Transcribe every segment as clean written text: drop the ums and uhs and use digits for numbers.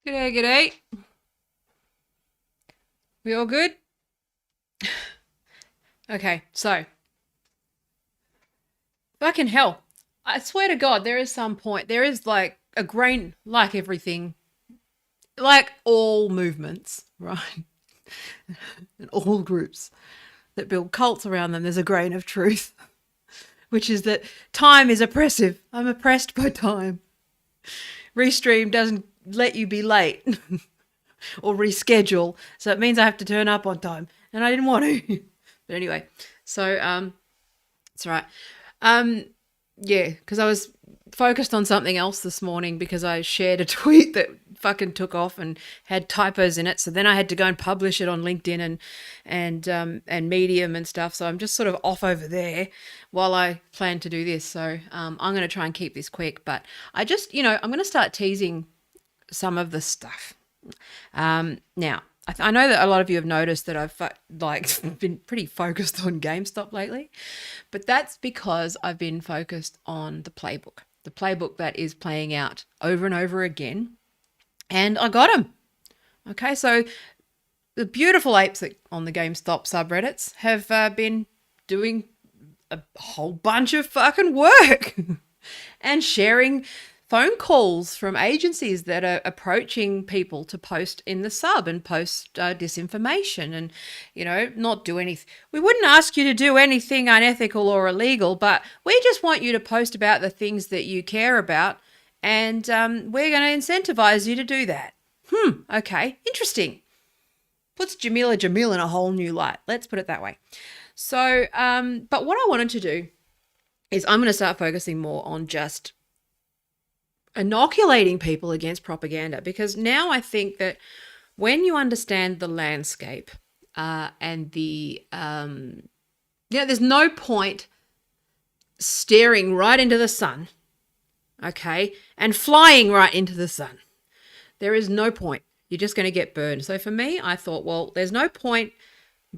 G'day, g'day. We all good? Okay, so fucking hell. I swear to God, there is some point, there is like a grain, like everything, like all movements, right? And all groups that build cults around them, there's a grain of truth, which is that time is oppressive. I'm oppressed by time. Restream doesn't let you be late or reschedule, so it means I have to turn up on time, and I didn't want to. But anyway, so it's all right. Yeah, because I was focused on something else this morning because I shared a tweet that fucking took off and had typos in it. So then I had to go and publish it on LinkedIn and Medium and stuff. So I'm just sort of off over there while I plan to do this. So I'm going to try and keep this quick, but I just, I'm going to start teasing some of the stuff. Now, I know that a lot of you have noticed that I've been pretty focused on GameStop lately, but that's because I've been focused on the playbook that is playing out over and over again, and I got them. Okay, so the beautiful apes on the GameStop subreddits have been doing a whole bunch of fucking work and sharing phone calls from agencies that are approaching people to post in the sub and post disinformation and, not do anything. We wouldn't ask you to do anything unethical or illegal, but we just want you to post about the things that you care about, and we're going to incentivize you to do that. Okay, interesting. Puts Jamila Jamil in a whole new light. Let's put it that way. So, but what I wanted to do is I'm going to start focusing more on just inoculating people against propaganda, because now I think that when you understand the landscape and there's no point staring right into the sun, okay, and flying right into the sun. There is no point. You're just going to get burned. So for me, I thought, well, there's no point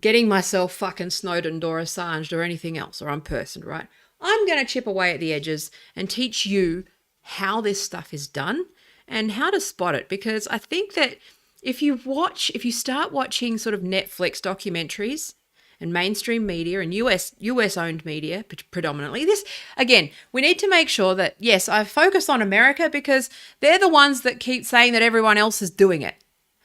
getting myself fucking Snowdened or Assanged or anything else or unpersoned, right? I'm going to chip away at the edges and teach you how this stuff is done and how to spot it. Because I think that if you start watching sort of Netflix documentaries and mainstream media and US owned media predominantly, this, again, we need to make sure that, yes, I focus on America because they're the ones that keep saying that everyone else is doing it.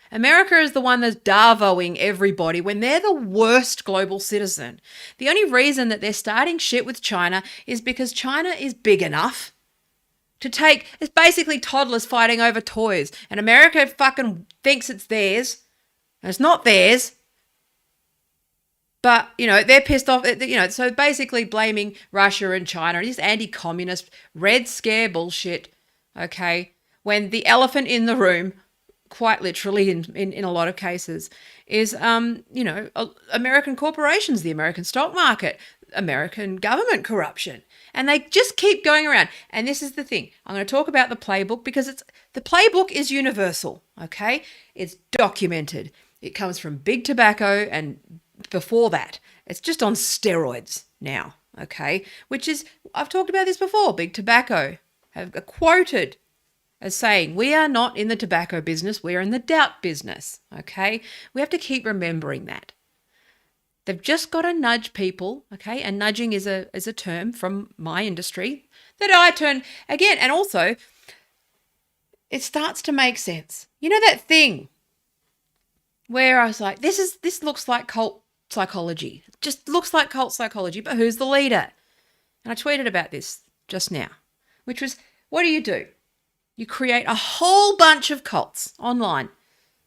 America is the one that's Davoing everybody when they're the worst global citizen. The only reason that they're starting shit with China is because China is big enough to take, it's basically toddlers fighting over toys. And America fucking thinks it's theirs. And it's not theirs. But, they're pissed off, so basically blaming Russia and China, this anti-communist red scare bullshit, okay, when the elephant in the room, quite literally in a lot of cases, is, American corporations, the American stock market, American government corruption. And they just keep going around. And this is the thing. I'm going to talk about the playbook because the playbook is universal, okay? It's documented. It comes from big tobacco and before that. It's just on steroids now, okay? Which is, I've talked about this before, big tobacco have quoted as saying, we are not in the tobacco business, we're in the doubt business, okay? We have to keep remembering that. They've just got to nudge people, okay? And nudging is a term from my industry that I turn, again, and also it starts to make sense. You know that thing where I was like, this looks like cult psychology. It just looks like cult psychology, but who's the leader? And I tweeted about this just now, which was, what do? You create a whole bunch of cults online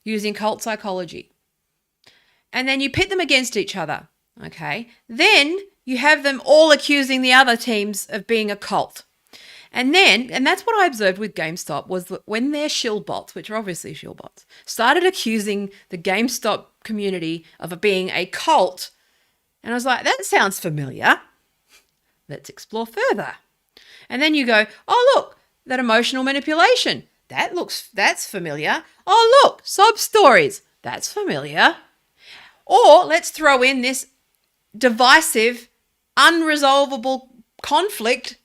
using cult psychology. And then you pit them against each other, okay? Then you have them all accusing the other teams of being a cult. And that's what I observed with GameStop, was that when their shill bots, which are obviously shill bots, started accusing the GameStop community of being a cult, and I was like, that sounds familiar. Let's explore further. And then you go, oh, look, that emotional manipulation. That's familiar. Oh, look, sob stories. That's familiar. Or let's throw in this divisive, unresolvable conflict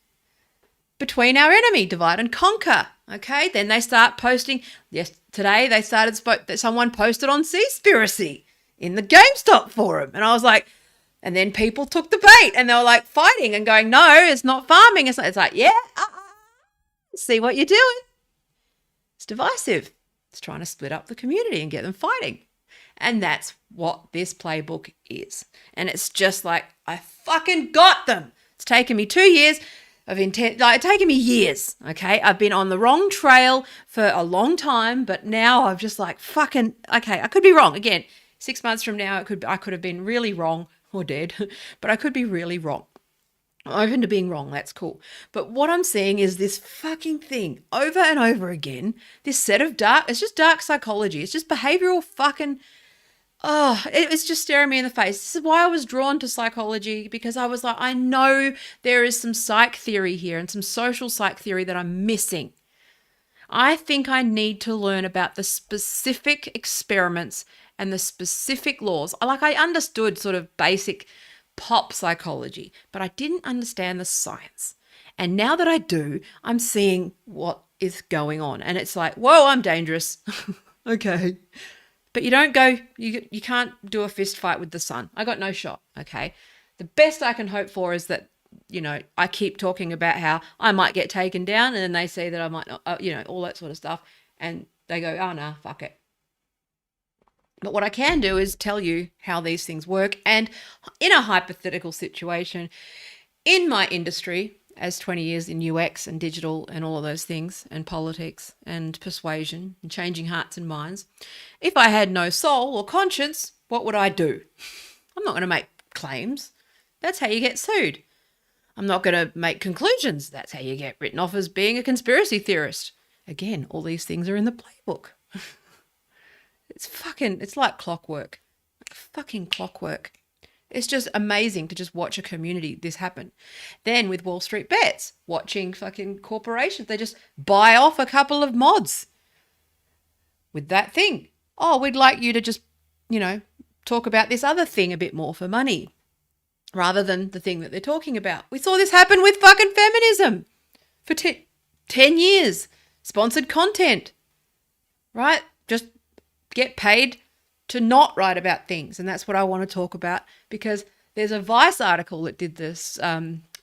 between our enemy, divide and conquer. Okay, then they start posting. Yes, today someone posted on Seaspiracy in the GameStop forum. And I was like, and then people took the bait and they were like fighting and going, no, it's not farming. It's like yeah, see what you're doing. It's divisive. It's trying to split up the community and get them fighting. And that's what this playbook is. And it's just like, I fucking got them. It's taken me 2 years of intent. Like, it's taken me years, okay? I've been on the wrong trail for a long time, but now I'm just like, fucking, okay, I could be wrong. Again, 6 months from now, I could have been really wrong or dead, but I could be really wrong. I'm open to being wrong, that's cool. But what I'm seeing is this fucking thing over and over again, this set of it's just dark psychology. It's just behavioral fucking, it's just staring me in the face. This is why I was drawn to psychology, because I was like, I know there is some psych theory here and some social psych theory that I'm missing. I think I need to learn about the specific experiments and the specific laws. Like, I understood sort of basic pop psychology, but I didn't understand the science. And now that I do, I'm seeing what is going on. And it's like, whoa, I'm dangerous. Okay. But you don't go, you can't do a fist fight with the sun. I got no shot, okay? The best I can hope for is that, I keep talking about how I might get taken down, and then they say that I might not, all that sort of stuff. And they go, oh, no, fuck it. But what I can do is tell you how these things work. And in a hypothetical situation, in my industry, as 20 years in UX and digital and all of those things, and politics and persuasion and changing hearts and minds, if I had no soul or conscience, what would I do? I'm not going to make claims. That's how you get sued. I'm not going to make conclusions. That's how you get written off as being a conspiracy theorist. Again, all these things are in the playbook. It's like clockwork. Fucking clockwork. It's just amazing to just watch a community this happen. Then with Wall Street Bets, watching fucking corporations, they just buy off a couple of mods with that thing. Oh, we'd like you to just, talk about this other thing a bit more for money rather than the thing that they're talking about. We saw this happen with fucking feminism for 10 years. Sponsored content, right? Just get paid to not write about things. And that's what I want to talk about, because there's a Vice article that did this,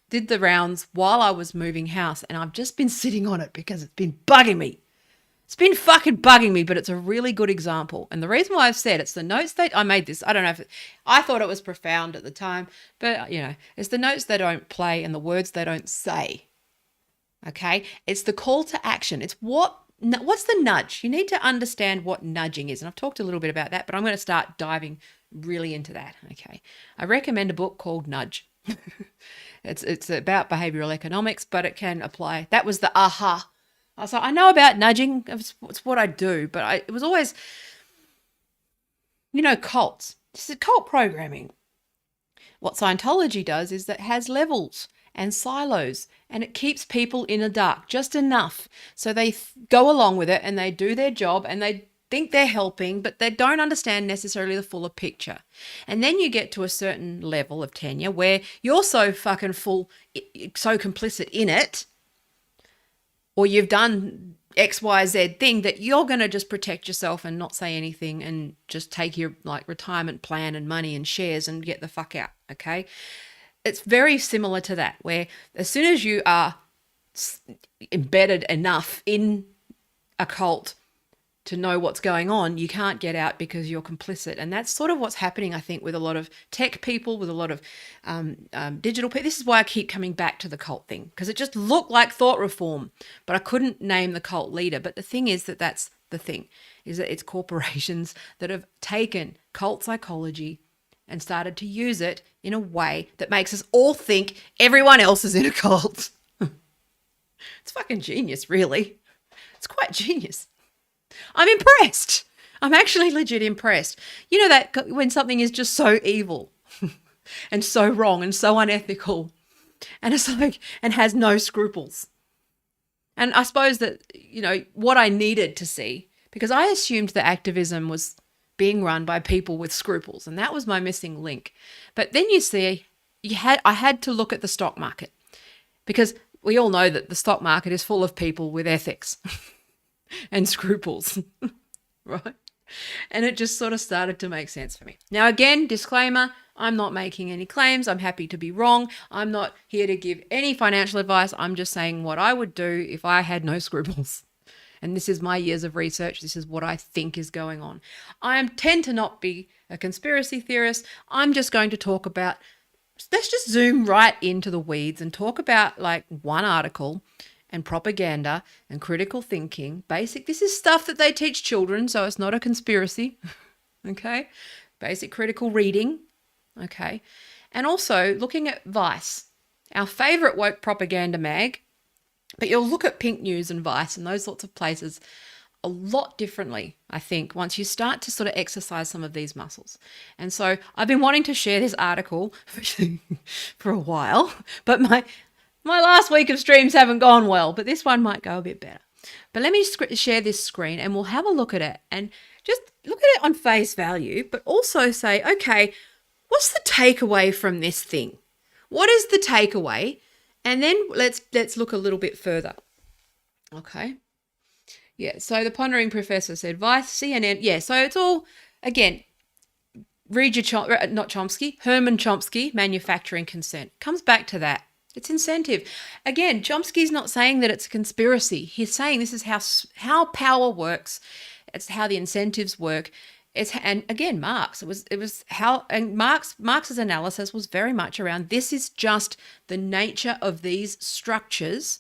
did the rounds while I was moving house, and I've just been sitting on it because it's been bugging me. It's been fucking bugging me, but it's a really good example. And the reason why I've said it's the notes that I made this, I don't know if I thought it was profound at the time, but it's the notes they don't play and the words they don't say. Okay. It's the call to action. It's what's the nudge? You need to understand what nudging is. And I've talked a little bit about that, but I'm going to start diving really into that. Okay. I recommend a book called Nudge. It's about behavioral economics, but it can apply. That was the aha. I was like, I know about nudging. It's what I do, but it was always, cults. This is cult programming. What Scientology does is that it has levels and silos, and it keeps people in the dark just enough so they go along with it and they do their job and they think they're helping, but they don't understand necessarily the fuller picture. And then you get to a certain level of tenure where you're so fucking so complicit in it, or you've done XYZ thing, that you're going to just protect yourself and not say anything and just take your retirement plan and money and shares and get the fuck out. Okay. It's very similar to that, where as soon as you are embedded enough in a cult to know what's going on, you can't get out because you're complicit. And that's sort of what's happening, I think, with a lot of tech people, with a lot of digital people. This is why I keep coming back to the cult thing, because it just looked like thought reform, but I couldn't name the cult leader. But the thing is that's the thing, is that it's corporations that have taken cult psychology and started to use it in a way that makes us all think everyone else is in a cult. It's fucking genius, really. It's quite genius. I'm impressed. I'm actually legit impressed. You know that when something is just so evil and so wrong and so unethical, and it's and has no scruples. And I suppose that, what I needed to see, because I assumed that activism was being run by people with scruples, and that was my missing link. But then you see, I had to look at the stock market, because we all know that the stock market is full of people with ethics and scruples, right? And it just sort of started to make sense for me. Now, again, disclaimer, I'm not making any claims. I'm happy to be wrong. I'm not here to give any financial advice. I'm just saying what I would do if I had no scruples. And this is my years of research. This is what I think is going on. I tend to not be a conspiracy theorist. I'm just going to talk about, let's just zoom right into the weeds and talk about one article and propaganda and critical thinking. This is stuff that they teach children, so it's not a conspiracy. Okay. Basic critical reading. Okay. And also looking at Vice, our favorite woke propaganda mag. But you'll look at Pink News and Vice and those sorts of places a lot differently, I think, once you start to sort of exercise some of these muscles. And so I've been wanting to share this article for a while, but my last week of streams haven't gone well, but this one might go a bit better. But let me share this screen and we'll have a look at it and just look at it on face value, but also say, okay, what's the takeaway from this thing? What is the takeaway? And then let's look a little bit further. Okay. Yeah, so the pondering professor said, Vice, CNN. Yeah, so it's all, again, read your, not Chomsky, Herman Chomsky, manufacturing consent. Comes back to that. It's incentive. Again, Chomsky's not saying that it's a conspiracy. He's saying this is how power works. It's how the incentives work. And again, Marx, Marx's analysis was very much around, this is just the nature of these structures.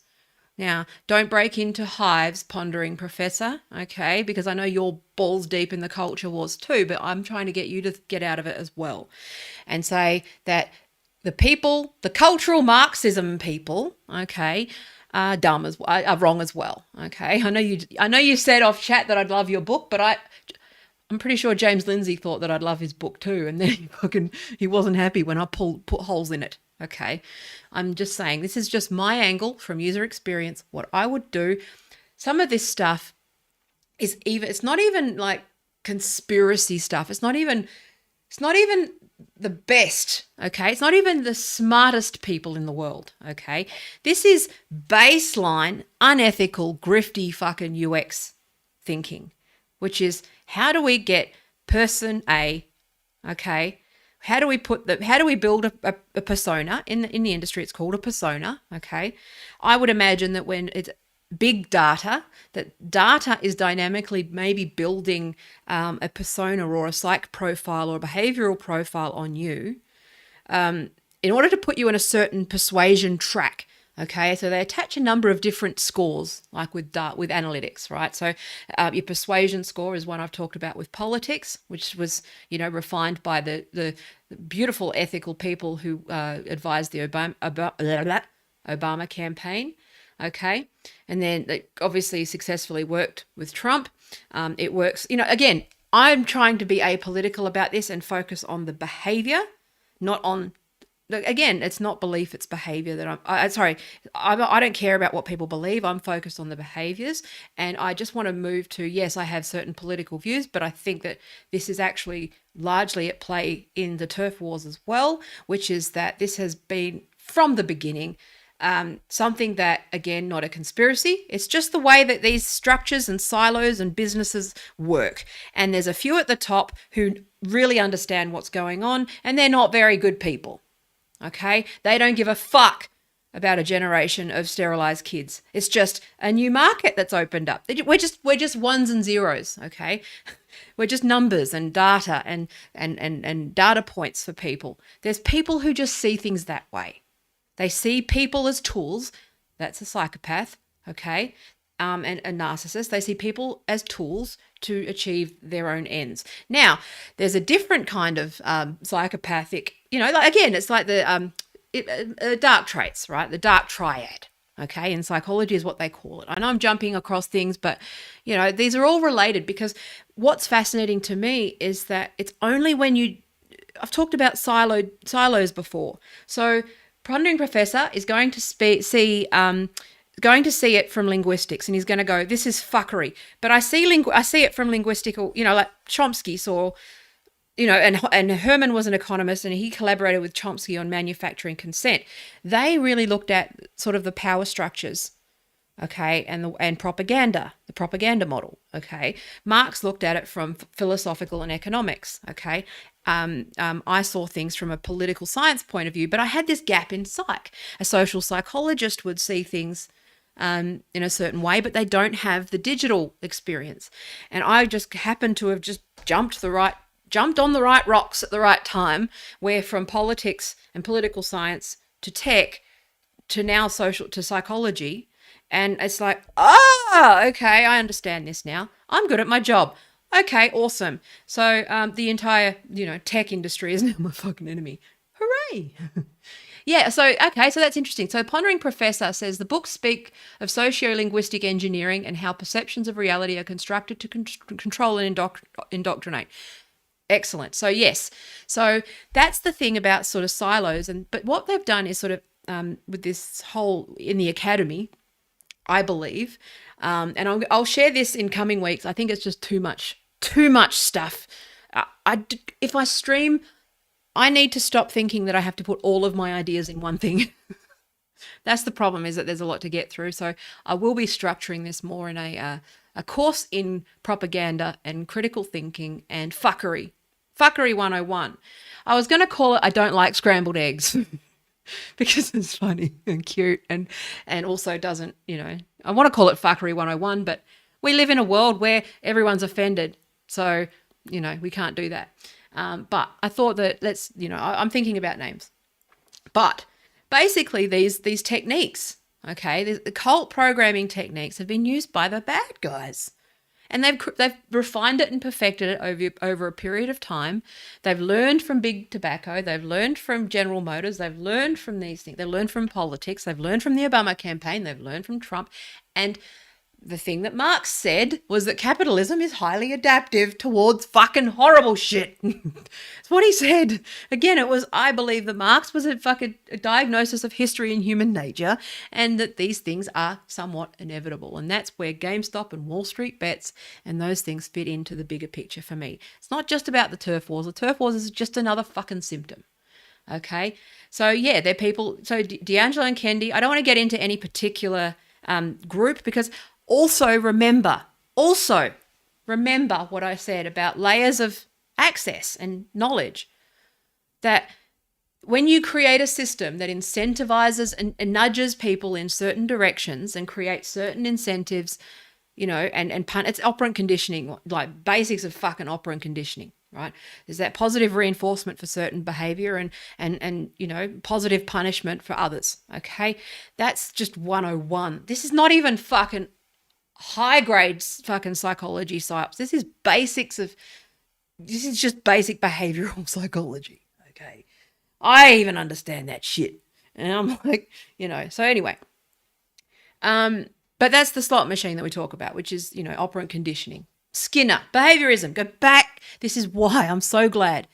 Now, don't break into hives, pondering professor, okay? Because I know you're balls deep in the culture wars too, but I'm trying to get you to get out of it as well and say that the people, the cultural Marxism people, okay, are wrong as well, okay? I know you said off chat that I'd love your book, but I'm pretty sure James Lindsay thought that I'd love his book too, and then he wasn't happy when I put holes in it. Okay, I'm just saying this is just my angle from user experience. What I would do. Some of this stuff is even. It's not even like conspiracy stuff. It's not even the best, okay? It's not even the smartest people in the world, okay? This is baseline, unethical, grifty fucking UX thinking, which is how do we get person A, okay? How do we build a persona in the industry? It's called a persona, okay? I would imagine that when it's big data, that data is dynamically maybe building a persona or a psych profile or a behavioral profile on you in order to put you in a certain persuasion track. Okay, so they attach a number of different scores, like with analytics, right? So your persuasion score is one I've talked about with politics, which was, refined by the beautiful ethical people who advised the Obama campaign. Okay, and then it obviously successfully worked with Trump. It works, again, I'm trying to be apolitical about this and focus on the behavior, not on, again, it's not belief, it's behavior that I don't care about what people believe. I'm focused on the behaviors, and I just want to move to, yes, I have certain political views, but I think that this is actually largely at play in the turf wars as well, which is that this has been from the beginning something that, again, not a conspiracy. It's just the way that these structures and silos and businesses work. And there's a few at the top who really understand what's going on, and they're not very good people. Okay? They don't give a fuck about a generation of sterilized kids. It's just a new market that's opened up. We're just ones and zeros, okay? We're just numbers and data and data points for people. There's people who just see things that way. They see people as tools. That's a psychopath, okay? And a narcissist. They see people as tools to achieve their own ends. Now, there's a different kind of psychopathic, again, it's like the dark traits, right? The dark triad, okay? In psychology is what they call it. I know I'm jumping across things, but, these are all related, because what's fascinating to me is that it's only when I've talked about silos before. So Pondering Professor is going to see it from linguistics, and he's going to go, this is fuckery. But I see it from linguistical, like Chomsky saw, and Herman was an economist, and he collaborated with Chomsky on manufacturing consent. They really looked at sort of the power structures, okay, and propaganda, the propaganda model, okay. Marx looked at it from philosophical and economics, okay. I saw things from a political science point of view, but I had this gap in psych. A social psychologist would see things in a certain way, but they don't have the digital experience. And I just happened to have just jumped on the right rocks at the right time, where from politics and political science to tech to now to psychology. And it's like, okay, I understand this now. I'm good at my job. Okay, awesome. So the entire, tech industry is now my fucking enemy. Hooray! Yeah, so that's interesting. So Pondering Professor says the books speak of sociolinguistic engineering and how perceptions of reality are constructed to control and indoctrinate. Excellent. So yes, so that's the thing about sort of silos. But what they've done is sort of with this whole in the academy, I believe, and I'll share this in coming weeks. I think it's just too much stuff. If I stream, I need to stop thinking that I have to put all of my ideas in one thing. That's the problem, is that there's a lot to get through. So I will be structuring this more in a course in propaganda and critical thinking and fuckery 101. I was going to call it I Don't Like Scrambled Eggs. Because it's funny and cute and also doesn't, I want to call it fuckery 101, but we live in a world where everyone's offended. So, we can't do that. But I thought that I'm thinking about names. But basically these techniques, okay, the cult programming techniques have been used by the bad guys. And they've refined it and perfected it over a period of time. They've learned from big tobacco. They've learned from General Motors. They've learned from these things. They've learned from politics. They've learned from the Obama campaign. They've learned from Trump. And the thing that Marx said was that capitalism is highly adaptive towards fucking horrible shit. That's what he said. Again, it was, I believe that Marx was a fucking diagnosis of history and human nature, and that these things are somewhat inevitable. And that's where GameStop and Wall Street bets and those things fit into the bigger picture for me. It's not just about the turf wars. The turf wars is just another fucking symptom. Okay. So yeah, they're people. So D'Angelo and Kendi, I don't want to get into any particular group, because also remember what I said about layers of access and knowledge, that when you create a system that incentivizes and nudges people in certain directions and creates certain incentives, and it's operant conditioning, like basics of fucking operant conditioning, right? There's that positive reinforcement for certain behavior and positive punishment for others, okay? That's just 101. This is not even fucking high grade fucking psychology psyops. This is just basic behavioral psychology, okay? I even understand that shit. And I'm like, so anyway. But that's the slot machine that we talk about, which is, operant conditioning. Skinner, behaviorism, go back. This is why I'm so glad.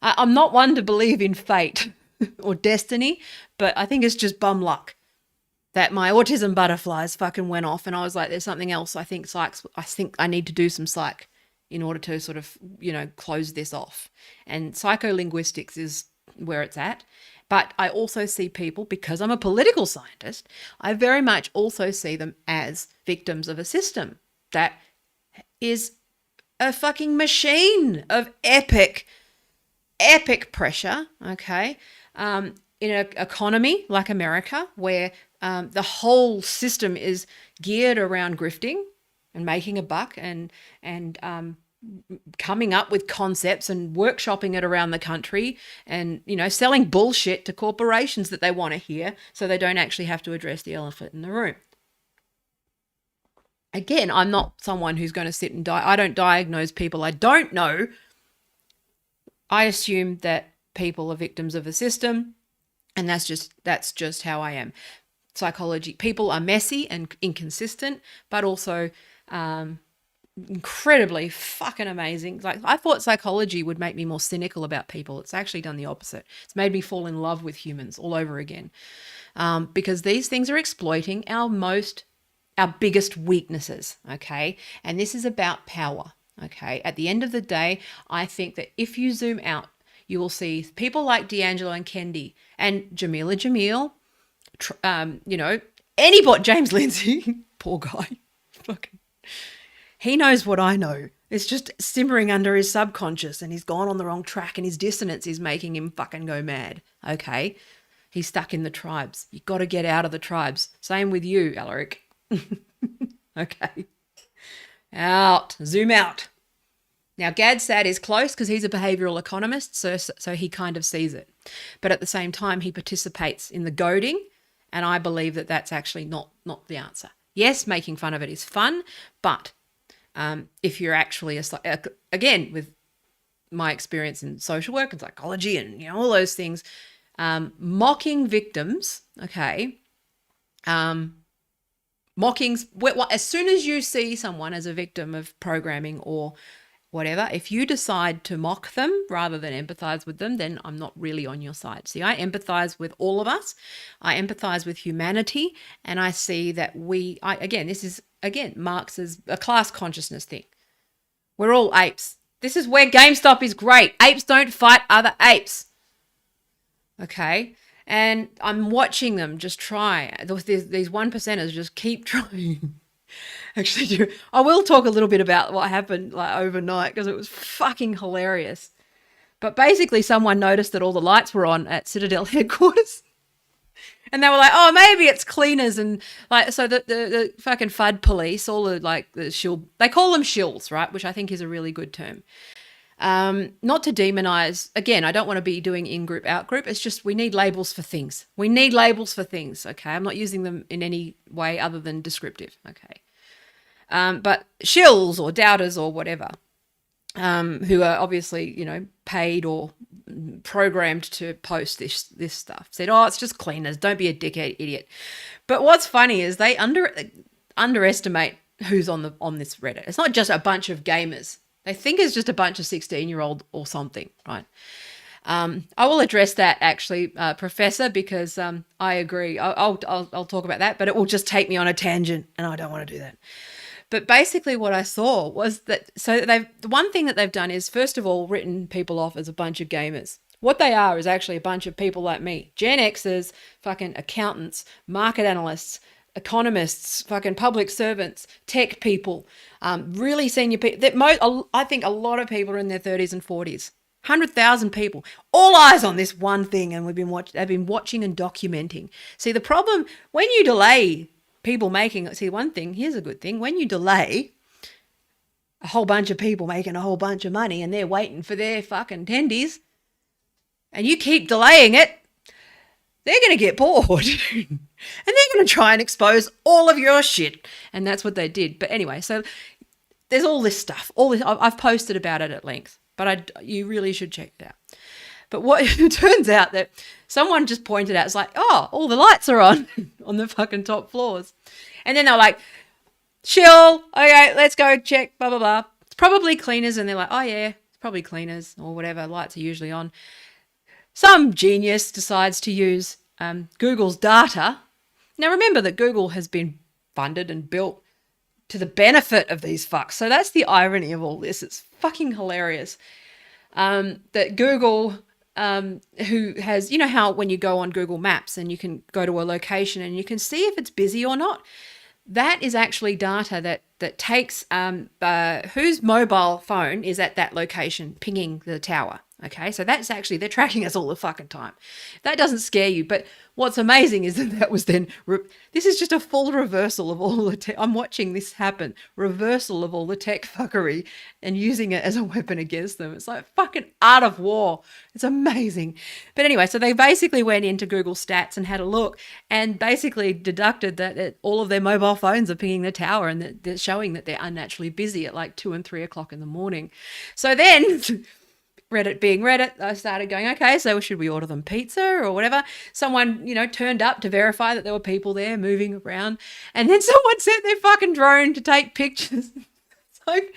I'm not one to believe in fate or destiny, but I think it's just bum luck that my autism butterflies fucking went off, and I was like, there's something else. I think I need to do some psych in order to sort of, close this off. And psycholinguistics is where it's at. But I also see people, because I'm a political scientist, I very much also see them as victims of a system that is a fucking machine of epic pressure, okay? In an economy like America, where the whole system is geared around grifting and making a buck and coming up with concepts and workshopping it around the country and, selling bullshit to corporations that they want to hear so they don't actually have to address the elephant in the room. Again, I'm not someone who's going to sit and I don't diagnose people I don't know. I assume that people are victims of a system, and that's just how I am. Psychology, people are messy and inconsistent, but also incredibly fucking amazing. Like, I thought psychology would make me more cynical about people. It's actually done the opposite. It's made me fall in love with humans all over again, because these things are exploiting our biggest weaknesses, okay? And this is about power, okay? At the end of the day, I think that if you zoom out, you will see people like D'Angelo and Kendi and Jamil, anybody, James Lindsay, poor guy, fucking, he knows what I know. It's just simmering under his subconscious, and he's gone on the wrong track, and his dissonance is making him fucking go mad, okay? He's stuck in the tribes. You got to get out of the tribes. Same with you, Alaric. Okay. Zoom out. Now, Gadsad is close because he's a behavioral economist, so he kind of sees it. But at the same time, he participates in the goading, and I believe that that's actually not the answer. Yes, making fun of it is fun, but if you're actually, again, with my experience in social work and psychology and all those things, mocking victims, okay, mockings, as soon as you see someone as a victim of programming or whatever, if you decide to mock them rather than empathize with them, then I'm not really on your side. See, I empathize with all of us. I empathize with humanity, and I see that this is Marx's a class consciousness thing. We're all apes. This is where GameStop is great. Apes don't fight other apes. Okay? And I'm watching them just try. These 1%ers just keep trying. Actually, I will talk a little bit about what happened overnight, because it was fucking hilarious. But basically, someone noticed that all the lights were on at Citadel headquarters. And they were like, oh, maybe it's cleaners. And so the fucking FUD police, all the shill, they call them shills, right? Which I think is a really good term. Not to demonize, again, I don't want to be doing in-group, out-group. It's just we need labels for things. Okay? I'm not using them in any way other than descriptive, okay? But shills or doubters or whatever, who are obviously, paid or programmed to post this stuff, said, oh, it's just cleaners. Don't be a dickhead idiot. But what's funny is they underestimate who's on this Reddit. It's not just a bunch of gamers. They think it's just a bunch of 16-year-old or something, right? I will address that actually, Professor, because I agree. I'll talk about that, but it will just take me on a tangent, and I don't want to do that. But basically, what I saw was that the one thing that they've done is, first of all, written people off as a bunch of gamers. What they are is actually a bunch of people like me, Gen Xers, fucking accountants, market analysts, economists, fucking public servants, tech people, really senior people. I think a lot of people are in their 30s and 40s. 100,000 people, all eyes on this one thing, and they've been watching and documenting. See, the problem when you delay people making, see, one thing, here's a good thing, when you delay a whole bunch of people making a whole bunch of money and they're waiting for their fucking tendies, and you keep delaying it, they're going to get bored and they're going to try and expose all of your shit. And that's what they did. But anyway, so there's all this stuff, I've posted about it at length, but you really should check it out. But what it turns out that someone just pointed out, it's like, oh, all the lights are on the fucking top floors. And then they're like, chill, okay, let's go check, blah, blah, blah. It's probably cleaners. And they're like, oh yeah, it's probably cleaners or whatever. Lights are usually on. Some genius decides to use Google's data. Now remember that Google has been funded and built to the benefit of these fucks. So that's the irony of all this. It's fucking hilarious. That Google, who has, you know how when you go on Google Maps and you can go to a location and you can see if it's busy or not, that is actually data that takes whose mobile phone is at that location pinging the tower. Okay, so that's actually, they're tracking us all the fucking time. That doesn't scare you, but what's amazing is that was then, this is just a full reversal of all the I'm watching this happen, reversal of all the tech fuckery and using it as a weapon against them. It's like fucking art of war. It's amazing. But anyway, so they basically went into Google Stats and had a look and basically deducted that all of their mobile phones are pinging the tower and that they're showing that they're unnaturally busy at like 2 and 3 o'clock in the morning. So then Reddit being Reddit, I started going, okay, so should we order them pizza or whatever? Someone, turned up to verify that there were people there moving around. And then someone sent their fucking drone to take pictures. It's like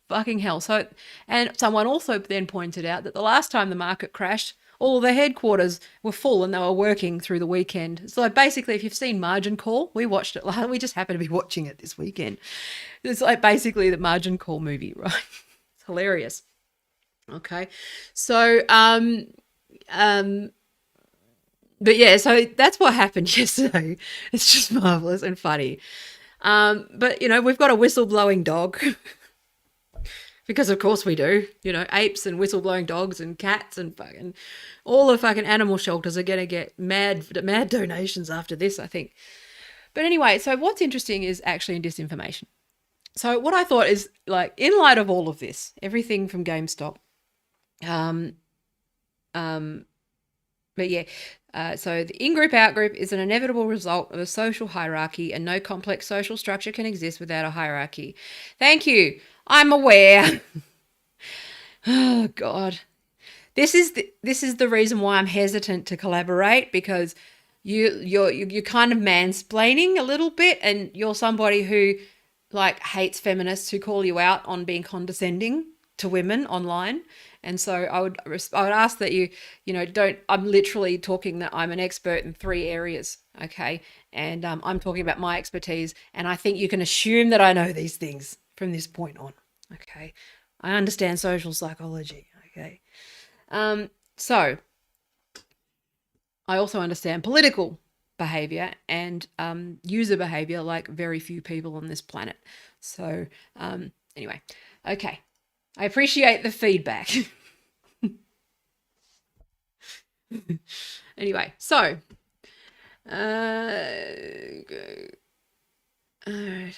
fucking hell. So, and someone also then pointed out that the last time the market crashed, all of the headquarters were full and they were working through the weekend. So basically, if you've seen Margin Call, we watched it. We just happened to be watching it this weekend. It's like basically the Margin Call movie, right? It's hilarious. Okay, so but yeah, so that's what happened yesterday. It's just marvelous and funny. But we've got a whistleblowing dog because of course we do. Apes and whistleblowing dogs and cats and fucking all the fucking animal shelters are gonna get mad donations after this, I think. But anyway, so what's interesting is actually in disinformation. So what I thought is, like, in light of all of this, everything from GameStop. But yeah, so the in-group, out-group is an inevitable result of a social hierarchy, and no complex social structure can exist without a hierarchy. Thank you. I'm aware. Oh God, this is the reason why I'm hesitant to collaborate, because you're kind of mansplaining a little bit, and you're somebody who hates feminists who call you out on being condescending to women online. And so I would ask that you don't, I'm literally talking that I'm an expert in 3 areas, okay? And I'm talking about my expertise, and I think you can assume that I know these things from this point on, okay? I understand social psychology, okay? So I also understand political behavior and user behavior like very few people on this planet. So anyway, okay. I appreciate the feedback. Anyway, so all right.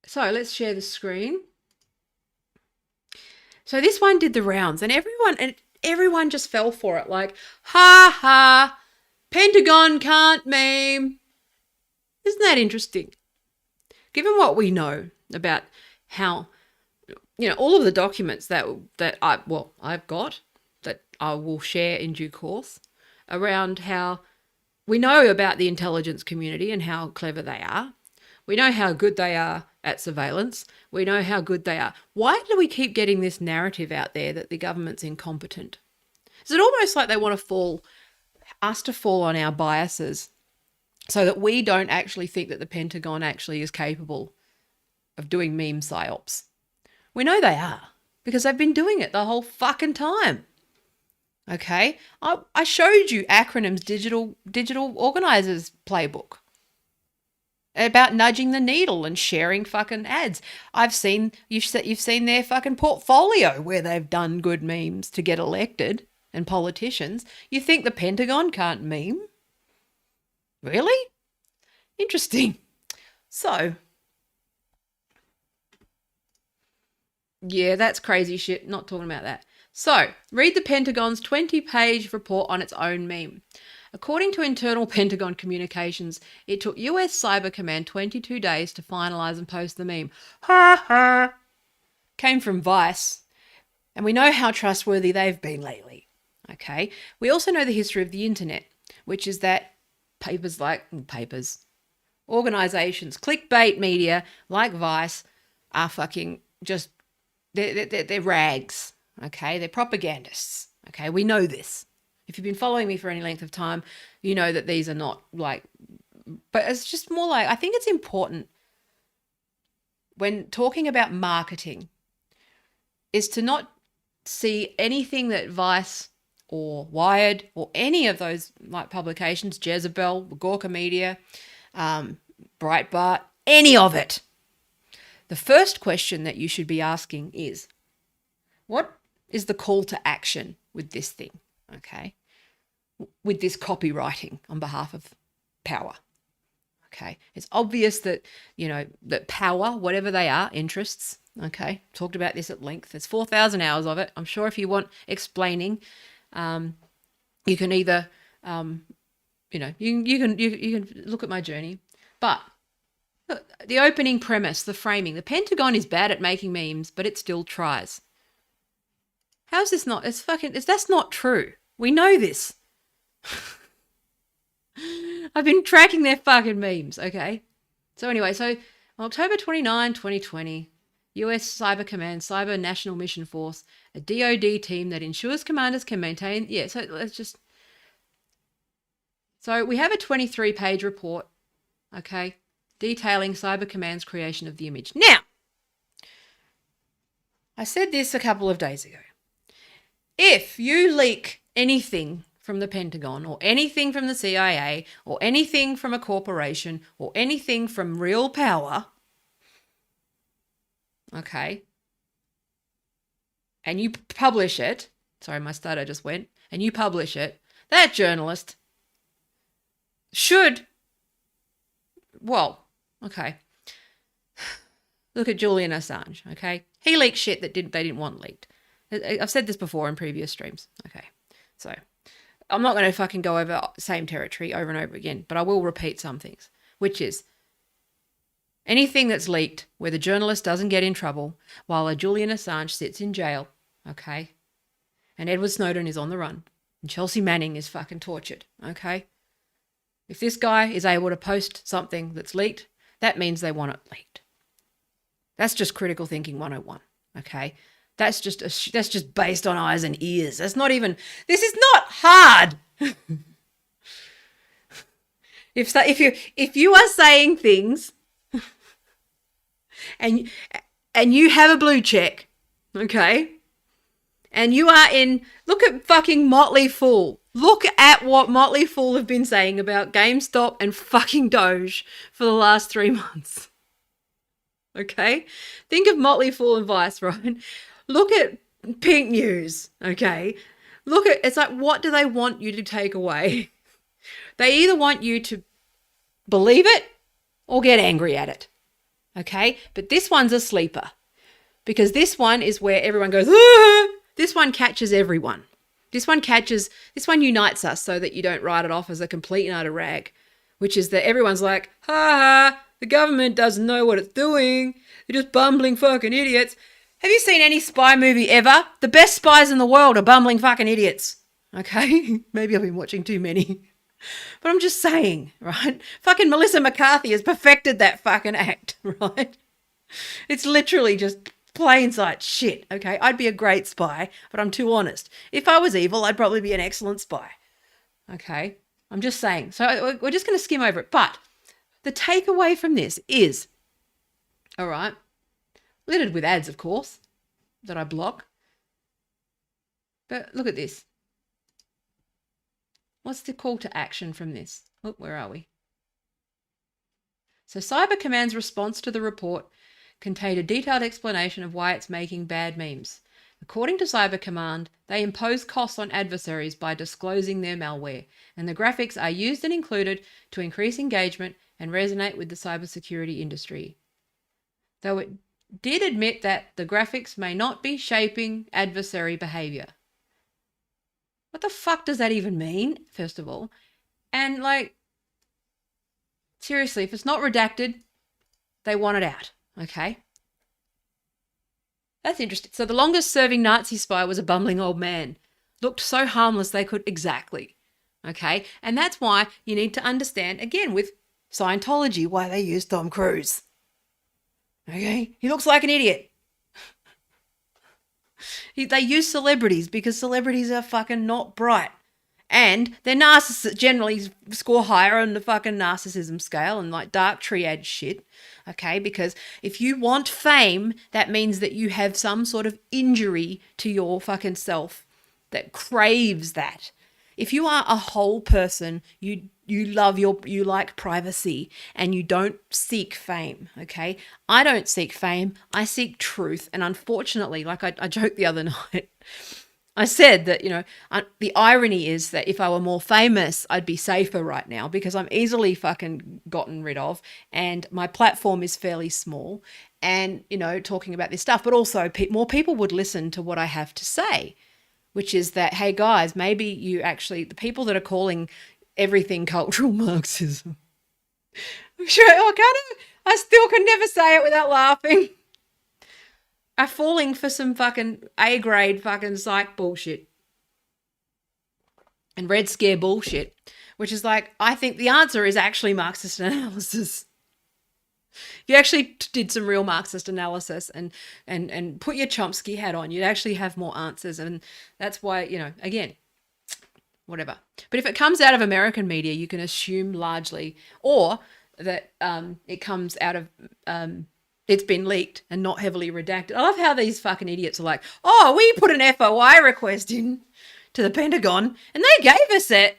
So let's share the screen. So this one did the rounds, and everyone just fell for it. Like, ha ha, Pentagon can't meme. Isn't that interesting? Given what we know about how, all of the documents that I've got that I will share in due course around how We know about the intelligence community and how clever they are. We know how good they are at surveillance. We know how good they are. Why do we keep getting this narrative out there that the government's incompetent? Is it almost like they want us to fall on our biases so that we don't actually think that the Pentagon actually is capable of doing meme psyops? We know they are because they've been doing it the whole fucking time. Okay, I showed you acronyms, digital organizers playbook about nudging the needle and sharing fucking ads. You've seen their fucking portfolio where they've done good memes to get elected and politicians. You think the Pentagon can't meme? Really? Interesting. So, yeah, that's crazy shit. Not talking about that. So, read the Pentagon's 20-page report on its own meme. According to internal Pentagon communications, it took US Cyber Command 22 days to finalize and post the meme. Ha ha! Came from Vice, and we know how trustworthy they've been lately. Okay? We also know the history of the internet, which is that organizations, clickbait media like Vice are fucking just, they're rags. Okay, they're propagandists. Okay, we know this. If you've been following me for any length of time, you know that these are not like, but it's just more like, I think it's important when talking about marketing is to not see anything that Vice or Wired or any of those like publications, Jezebel, Gorka Media, Breitbart, any of it. The first question that you should be asking is, what is the call to action with this thing, okay? With this copywriting on behalf of power, okay? It's obvious that, that power, whatever they are, interests, okay? Talked about this at length. There's 4,000 hours of it. I'm sure if you want explaining, you can either, you can look at my journey. But the opening premise, the framing, the Pentagon is bad at making memes, but it still tries. How's this not? That's not true. We know this. I've been tracking their fucking memes, okay? So anyway, on October 29, 2020, US Cyber Command, Cyber National Mission Force, a DoD team that ensures commanders can maintain... Yeah, so let's just... So we have a 23-page report, okay, detailing Cyber Command's creation of the image. Now, I said this a couple of days ago. If you leak anything from the Pentagon or anything from the CIA or anything from a corporation or anything from real power, okay, and you publish it, sorry, my stutter just went, and you publish it, that journalist should, okay, look at Julian Assange, okay? He leaked shit that they didn't want leaked. I've said this before in previous streams. Okay, so I'm not going to fucking go over same territory over and over again, but I will repeat some things, which is anything that's leaked where the journalist doesn't get in trouble while a Julian Assange sits in jail, okay, and Edward Snowden is on the run and Chelsea Manning is fucking tortured, okay? If this guy is able to post something that's leaked, that means they want it leaked. That's just critical thinking 101, okay? That's just based on eyes and ears. This is not hard. If you are saying things and you have a blue check, okay? And you are look at fucking Motley Fool. Look at what Motley Fool have been saying about GameStop and fucking Doge for the last 3 months. Okay? Think of Motley Fool and Vice, right? Look at Pink News, okay? It's like, what do they want you to take away? They either want you to believe it or get angry at it, okay? But this one's a sleeper because this one is where everyone goes, ah! This one catches everyone. This one unites us so that you don't write it off as a complete and utter rag, which is that everyone's like, ha ha, the government doesn't know what it's doing. They're just bumbling fucking idiots. Have you seen any spy movie ever? The best spies in the world are bumbling fucking idiots. Okay? Maybe I've been watching too many. But I'm just saying, right? Fucking Melissa McCarthy has perfected that fucking act, right? It's literally just plain sight shit, okay? I'd be a great spy, but I'm too honest. If I was evil, I'd probably be an excellent spy, okay? I'm just saying. So we're just going to skim over it. But the takeaway from this is, all right, littered with ads, of course, that I block. But look at this. What's the call to action from this? Oh, where are we? So Cyber Command's response to the report contained a detailed explanation of why it's making bad memes. According to Cyber Command, they impose costs on adversaries by disclosing their malware, and the graphics are used and included to increase engagement and resonate with the cybersecurity industry. Though it did admit that the graphics may not be shaping adversary behavior. What the fuck does that even mean, first of all? And like, seriously, if it's not redacted, they want it out, okay? That's interesting. So the longest serving Nazi spy was a bumbling old man. Looked so harmless they could, exactly, okay? And that's why you need to understand, again, with Scientology, why they use Tom Cruise. Okay? He looks like an idiot. They use celebrities because celebrities are fucking not bright. And they're narcissists, generally score higher on the fucking narcissism scale and like dark triad shit. Okay, because if you want fame, that means that you have some sort of injury to your fucking self that craves that. If you are a whole person, you like privacy and you don't seek fame, okay? I don't seek fame, I seek truth. And unfortunately, like I joked the other night, I said that, the irony is that if I were more famous, I'd be safer right now because I'm easily fucking gotten rid of and my platform is fairly small and, talking about this stuff, but also more people would listen to what I have to say, which is that, hey guys, maybe you actually, the people that are calling everything cultural Marxism, I'm sure, I still can never say it without laughing, are falling for some fucking A-grade fucking psych bullshit and Red Scare bullshit, which is like, I think the answer is actually Marxist analysis. If you actually did some real Marxist analysis and put your Chomsky hat on, you'd actually have more answers. And that's why, again, whatever. But if it comes out of American media, you can assume largely, or that it comes out of... it's been leaked and not heavily redacted. I love how these fucking idiots are like, oh, we put an FOI request in to the Pentagon and they gave us it.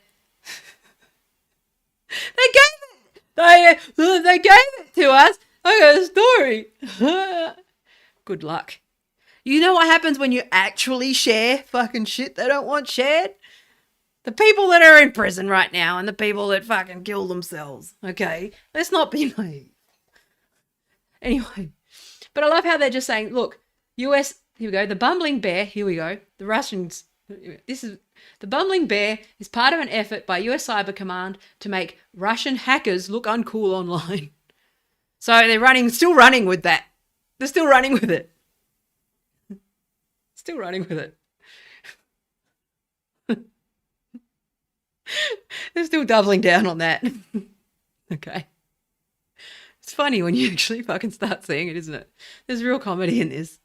They gave it to us. I got a story. Good luck. You know what happens when you actually share fucking shit they don't want shared? The people that are in prison right now and the people that fucking kill themselves, okay? Let's not be naive. Anyway, but I love how they're just saying, look, US, here we go, the bumbling bear, here we go, the Russians, the bumbling bear is part of an effort by US Cyber Command to make Russian hackers look uncool online. So they're still running with that. They're still running with it. Still running with it. They're still doubling down on that. Okay. It's funny when you actually fucking start seeing it, isn't it? There's real comedy in this.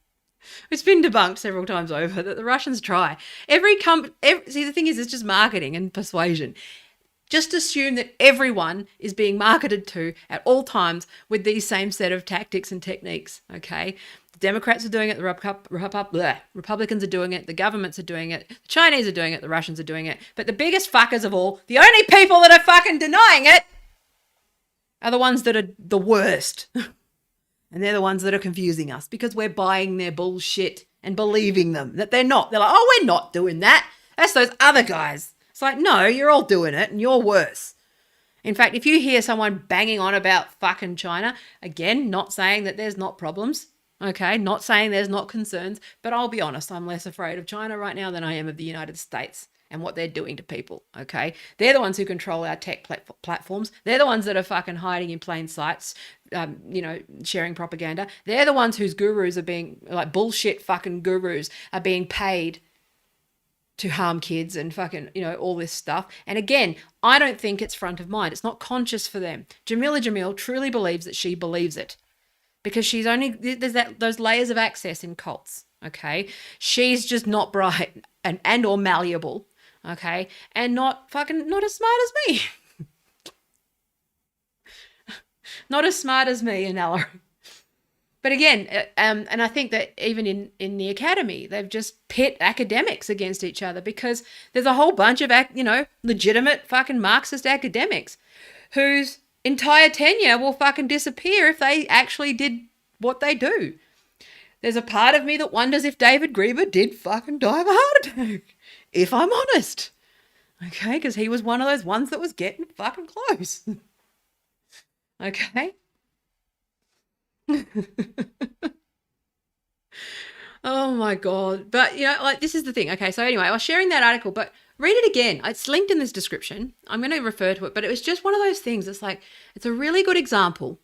It's been debunked several times over that the Russians try. See, the thing is, it's just marketing and persuasion. Just assume that everyone is being marketed to at all times with these same set of tactics and techniques, okay? The Democrats are doing it, the Republicans are doing it, the governments are doing it, the Chinese are doing it, the Russians are doing it. But the biggest fuckers of all, the only people that are fucking denying it, are the ones that are the worst. And they're the ones that are confusing us because we're buying their bullshit and believing them that they're not. They're like, oh, we're not doing that. That's those other guys. It's like, no, you're all doing it and you're worse. In fact, if you hear someone banging on about fucking China, again, not saying that there's not problems, okay? Not saying there's not concerns, but I'll be honest, I'm less afraid of China right now than I am of the United States and what they're doing to people, okay? They're the ones who control our tech platforms. They're the ones that are fucking hiding in plain sight, sharing propaganda. They're the ones whose gurus are being, like bullshit fucking gurus, are being paid to harm kids and fucking, all this stuff. And again, I don't think it's front of mind. It's not conscious for them. Jamila Jamil truly believes that she believes it because there's those layers of access in cults. Okay. She's just not bright and or malleable. Okay. And not as smart as me. Not as smart as me and Ella. But again, and I think that even in the academy, they've just pit academics against each other because there's a whole bunch of, legitimate fucking Marxist academics whose entire tenure will fucking disappear if they actually did what they do. There's a part of me that wonders if David Grieber did fucking die of a heart attack, if I'm honest. Okay, because he was one of those ones that was getting fucking close. Okay. Oh my God. But, this is the thing. Okay, so anyway, I was sharing that article, but read it again. It's linked in this description. I'm going to refer to it, but it was just one of those things. It's like, it's a really good example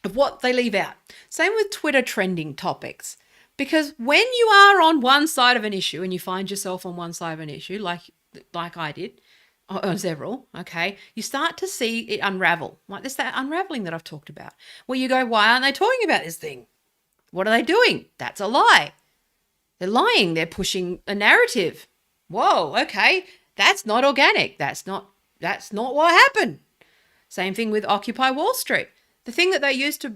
of what they leave out. Same with Twitter trending topics. Because when you are on one side of an issue and you find yourself on one side of an issue, like I did, on several, okay, you start to see it unravel. Like that unraveling that I've talked about, where you go, why aren't they talking about this thing? What are they doing? That's a lie. They're lying. They're pushing a narrative. Whoa, okay, that's not organic. That's not what happened. Same thing with Occupy Wall Street. The thing that they used to,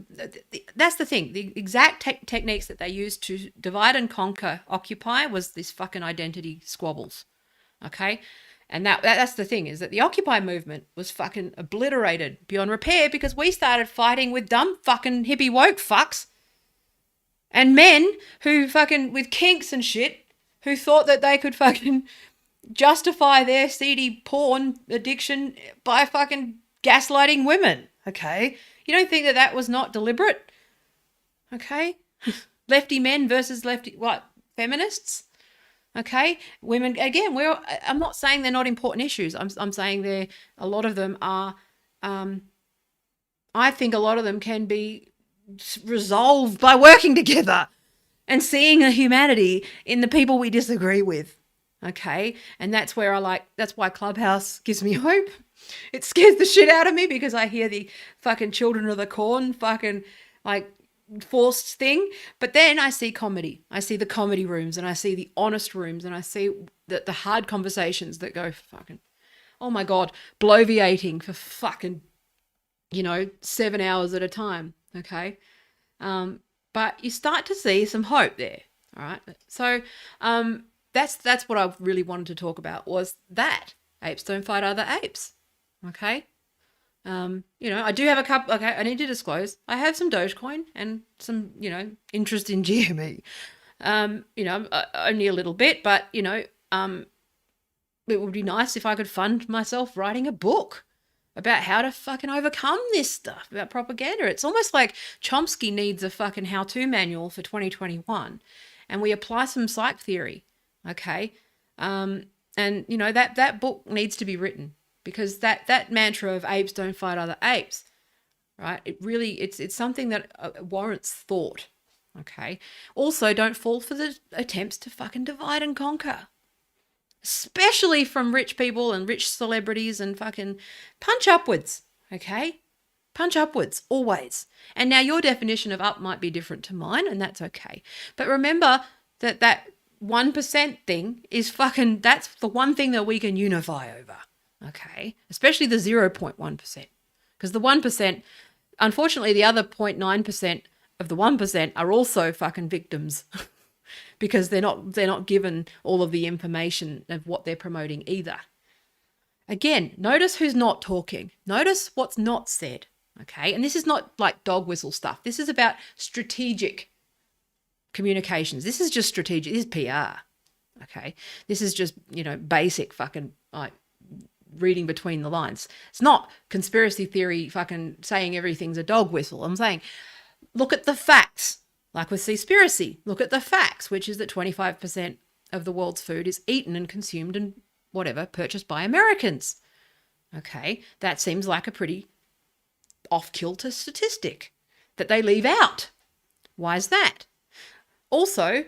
that's the thing, the exact techniques that they used to divide and conquer Occupy was this fucking identity squabbles, okay? And that's the thing, is that the Occupy movement was fucking obliterated beyond repair because we started fighting with dumb fucking hippie woke fucks and men who fucking, with kinks and shit, who thought that they could fucking justify their seedy porn addiction by fucking gaslighting women, okay? You don't think that was not deliberate? Okay? Lefty men versus feminists? Okay? Women, again, I'm not saying they're not important issues. I'm saying a lot of them are, I think a lot of them can be resolved by working together and seeing the humanity in the people we disagree with. Okay? And that's why Clubhouse gives me hope. It scares the shit out of me because I hear the fucking Children of the Corn fucking forced thing. But then I see comedy. I see the comedy rooms and I see the honest rooms and I see the hard conversations that go fucking, oh my God, bloviating for fucking, 7 hours at a time. Okay. But you start to see some hope there. All right. So, that's what I really wanted to talk about was that apes don't fight other apes. Okay. I do have a couple. Okay. I need to disclose. I have some Dogecoin and some, interest in GME. Only a little bit, but, it would be nice if I could fund myself writing a book about how to fucking overcome this stuff, about propaganda. It's almost like Chomsky needs a fucking how-to manual for 2021 and we apply some psych theory. Okay. And that book needs to be written because that mantra of apes don't fight other apes, right? It really, it's something that warrants thought. Okay. Also, don't fall for the attempts to fucking divide and conquer, especially from rich people and rich celebrities, and fucking punch upwards. Okay. Punch upwards always. And now your definition of up might be different to mine, and that's okay. But remember that 1% thing is fucking, that's the one thing that we can unify over. Okay. Especially the 0.1%. Because the 1%, unfortunately, the other 0.9% of the 1% are also fucking victims because they're not given all of the information of what they're promoting either. Again, notice who's not talking. Notice what's not said. Okay. And this is not like dog whistle stuff. This is about strategic communications. This is just strategic. This is PR. Okay. This is just, basic fucking reading between the lines. It's not conspiracy theory fucking saying everything's a dog whistle. I'm saying, look at the facts. Like with Seaspiracy, look at the facts, which is that 25% of the world's food is eaten and consumed and purchased by Americans. Okay. That seems like a pretty off-kilter statistic that they leave out. Why is that? Also,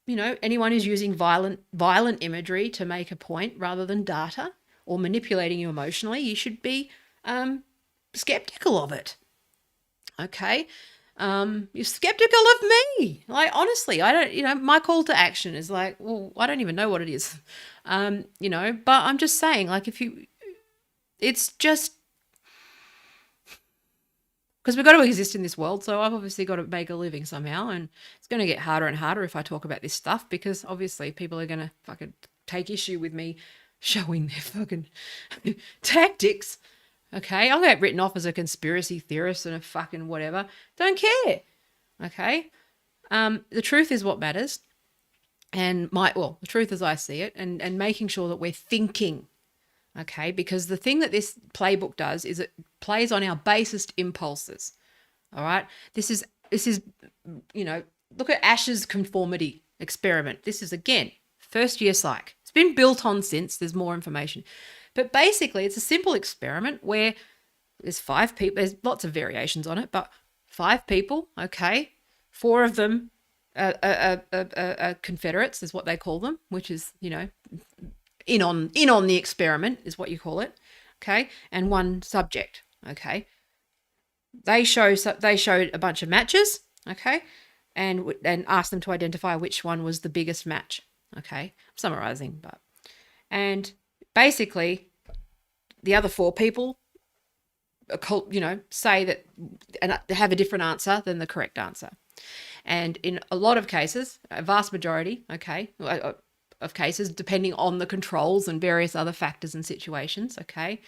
anyone who's using violent imagery to make a point rather than data, or manipulating you emotionally, you should be skeptical of it. Okay. You're skeptical of me. Like, honestly, I don't, my call to action is like, well, I don't even know what it is. But I'm just saying, like, it's just because we've got to exist in this world. So I've obviously got to make a living somehow. And it's going to get harder and harder if I talk about this stuff, because obviously people are going to fucking take issue with me showing their fucking tactics. Okay, I'll get written off as a conspiracy theorist and a fucking whatever. Don't care. Okay, the truth is what matters, and the truth as I see it, and making sure that we're thinking. Okay, because the thing that this playbook does is it plays on our basest impulses. All right, this is look at Ash's conformity experiment. This is again first year psych. It's been built on since. There's more information. But basically, it's a simple experiment where there's 5 people. There's lots of variations on it, but 5 people, okay? 4 of them are Confederates, is what they call them, which is, in on the experiment is what you call it, okay? And 1 subject, okay? They showed a bunch of matches, okay? And asked them to identify which one was the biggest match, okay? I'm summarizing, and basically, the other 4 people, say that and have a different answer than the correct answer. And in a lot of cases, a vast majority, okay, of cases, depending on the controls and various other factors and situations, okay,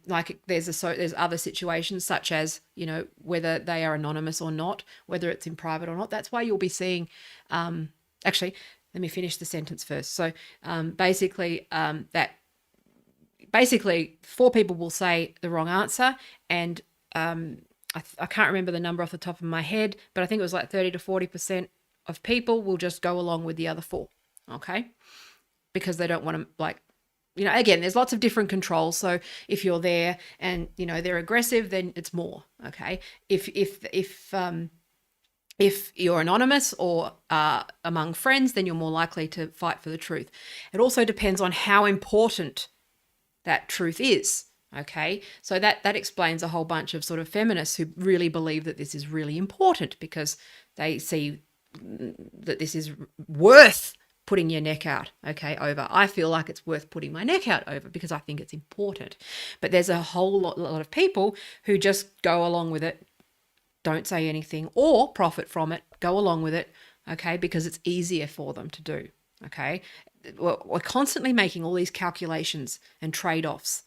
like there's other situations such as, whether they are anonymous or not, whether it's in private or not. That's why you'll be seeing, actually, let me finish the sentence first. So basically 4 people will say the wrong answer, and I can't remember the number off the top of my head, but I think it was like 30 to 40% of people will just go along with the other 4, okay? Because they don't want to, like, again, there's lots of different controls. So if you're there and, they're aggressive, then it's more, okay? If you're anonymous or among friends, then you're more likely to fight for the truth. It also depends on how important that truth is, okay? So that explains a whole bunch of sort of feminists who really believe that this is really important because they see that this is worth putting your neck out, okay, over. I feel like it's worth putting my neck out over because I think it's important. But there's a whole lot of people who just go along with it, don't say anything, or profit from it, go along with it, okay, because it's easier for them to do, okay? We're constantly making all these calculations and trade-offs,